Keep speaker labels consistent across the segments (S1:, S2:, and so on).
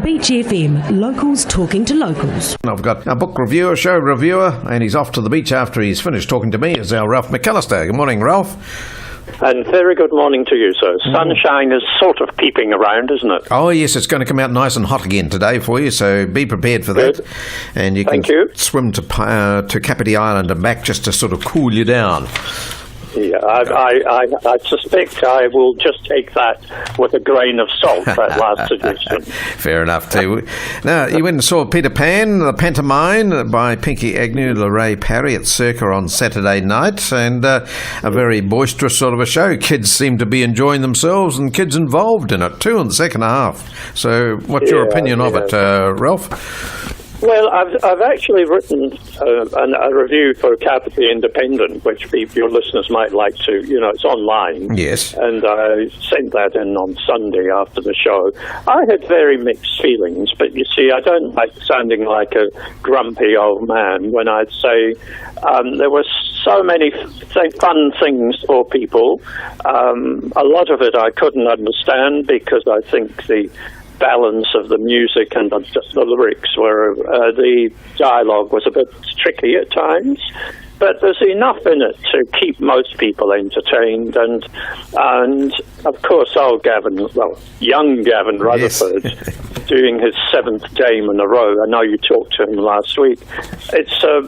S1: Beach FM, locals talking to locals.
S2: I've got a book reviewer, show reviewer, and he's off to the beach after he's finished talking to me, is our Ralph McCallister. Good morning, Ralph.
S3: And very good morning to you, sir. Sunshine is sort of peeping around, isn't it?
S2: Oh, yes, it's going to come out nice and hot again today for you, so be prepared for that.
S3: Good.
S2: And you can swim to Kapiti Island and back just to sort of cool you down.
S3: Yeah, I suspect I will just take that with a grain of salt, that last suggestion.
S2: Fair enough, too. Now, you went and saw Peter Pan, the pantomime by Pinky Agnew, Lorraine Parry at Circa on Saturday night, and a very boisterous sort of a show. Kids seem to be enjoying themselves, and kids involved in it, too, in the second half. So what's your opinion of it, Ralph?
S3: Well, I've actually written a review for Kapiti Independent, which your listeners might like to, it's online.
S2: Yes.
S3: And I sent that in on Sunday after the show. I had very mixed feelings, but you see, I don't like sounding like a grumpy old man when I'd say there were so many fun things for people. A lot of it I couldn't understand because I think the balance of the music and the lyrics were, the dialogue was a bit tricky at times, but there's enough in it to keep most people entertained, and of course young Gavin Rutherford, yes. Doing his 7th game in a row. I know you talked to him last week. It's a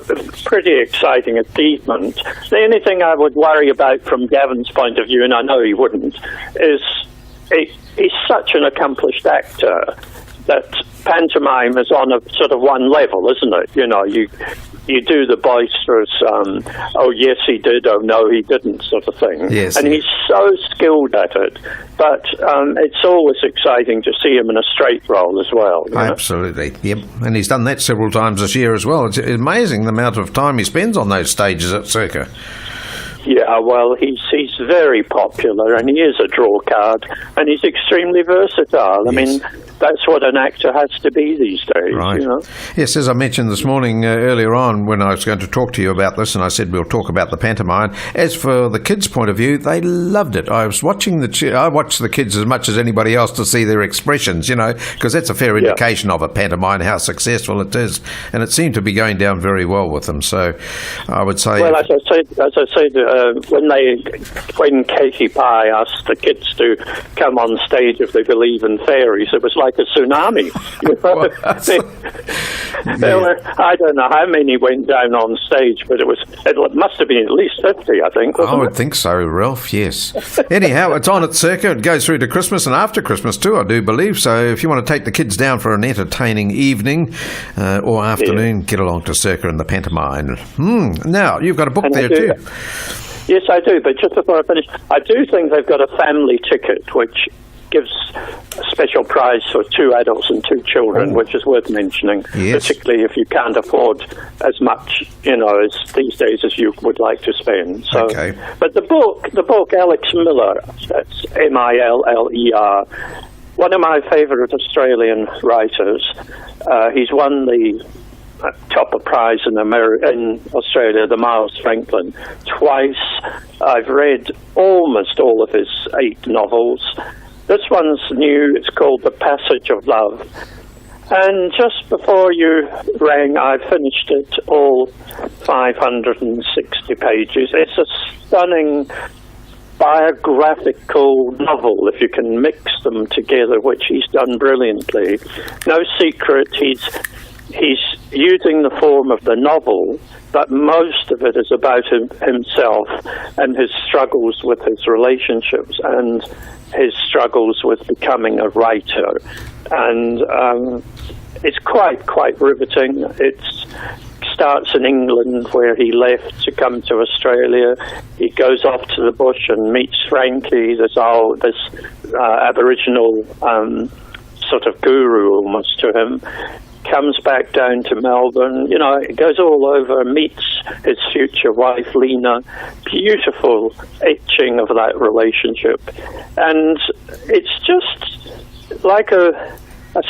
S3: pretty exciting achievement. The only thing I would worry about from Gavin's point of view, and I know he wouldn't, is he's such an accomplished actor that pantomime is on a sort of one level, isn't it? You do the boisterous, oh yes he did, oh no he didn't sort of thing.
S2: Yes,
S3: and he's so skilled at it. But it's always exciting to see him in a straight role as well.
S2: Absolutely, yep. And he's done that several times this year as well. It's amazing the amount of time he spends on those stages at Circa.
S3: Yeah, well, he's very popular, and he is a draw card, and he's extremely versatile. I mean, that's what an actor has to be these days.
S2: Right. Yes, as I mentioned this morning earlier on when I was going to talk to you about this, and I said we'll talk about the pantomime. As for the kids' point of view, they loved it. I was watching I watched the kids as much as anybody else to see their expressions, because that's a fair indication of a pantomime, how successful it is, and it seemed to be going down very well with them. So I would say...
S3: Well, as I said, when Katie Pye asked the kids to come on stage if they believe in fairies, it was like a tsunami. There were, I don't know how many went down on stage, but it must have been at least 50, I think.
S2: I would think so, Ralph, yes. Anyhow, it's on at Circa. It goes through to Christmas and after Christmas too, I do believe. So if you want to take the kids down for an entertaining evening or afternoon, get along to Circa and the pantomime. Now, you've got a book there too.
S3: Yes, I do, but just before I finish, I do think they've got a family ticket, which gives a special prize for 2 adults and 2 children, which is worth mentioning, particularly if you can't afford as much, as these days as you would like to spend. So, but the book, Alex Miller, that's Miller, one of my favourite Australian writers. He's won the top prize in Australia, the Miles Franklin, twice. I've read almost all of his 8 novels. This one's new. It's called The Passage of Love. And just before you rang, I finished it, all 560 pages. It's a stunning biographical novel, if you can mix them together, which he's done brilliantly. No secret, he's using the form of the novel, but most of it is about himself and his struggles with his relationships and his struggles with becoming a writer. And it's quite riveting. It starts in England, where he left to come to Australia. He goes off to the bush and meets Frankie, this Aboriginal sort of guru almost to him. Comes back down to Melbourne, it goes all over, meets his future wife, Lena. Beautiful etching of that relationship. And it's just like a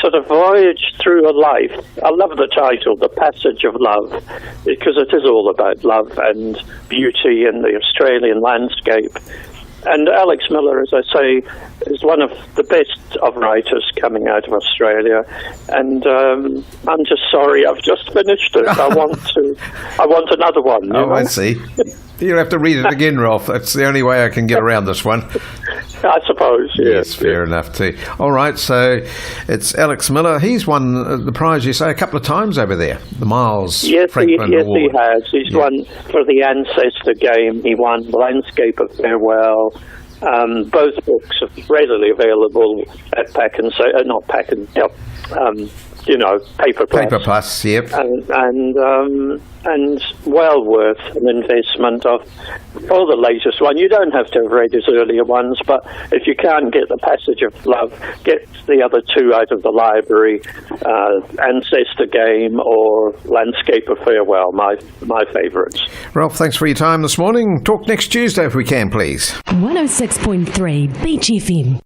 S3: sort of voyage through a life. I love the title, The Passage of Love, because it is all about love and beauty in the Australian landscape. And Alex Miller, as I say, is one of the best of writers coming out of Australia. And I'm just sorry, I've just finished it. I want another one. You know?
S2: I see. You'll have to read it again, Rolf. That's the only way I can get around this one.
S3: I suppose,
S2: yes. Fair enough, too. All right, so it's Alex Miller. He's won the prize, you say, a couple of times over there, the Miles Franklin Award.
S3: He has. He's won for the Ancestor game. He won Landscape of Farewell. Both books are readily available at Paper Plus.
S2: Paper Plus, yep.
S3: And well worth an investment of all the latest one. You don't have to have read his earlier ones, but if you can't get The Passage of Love, get the other two out of the library, Ancestor Game or Landscape of Farewell, my favourites.
S2: Ralph, thanks for your time this morning. Talk next Tuesday if we can, please.
S1: 106.3 Beach FM.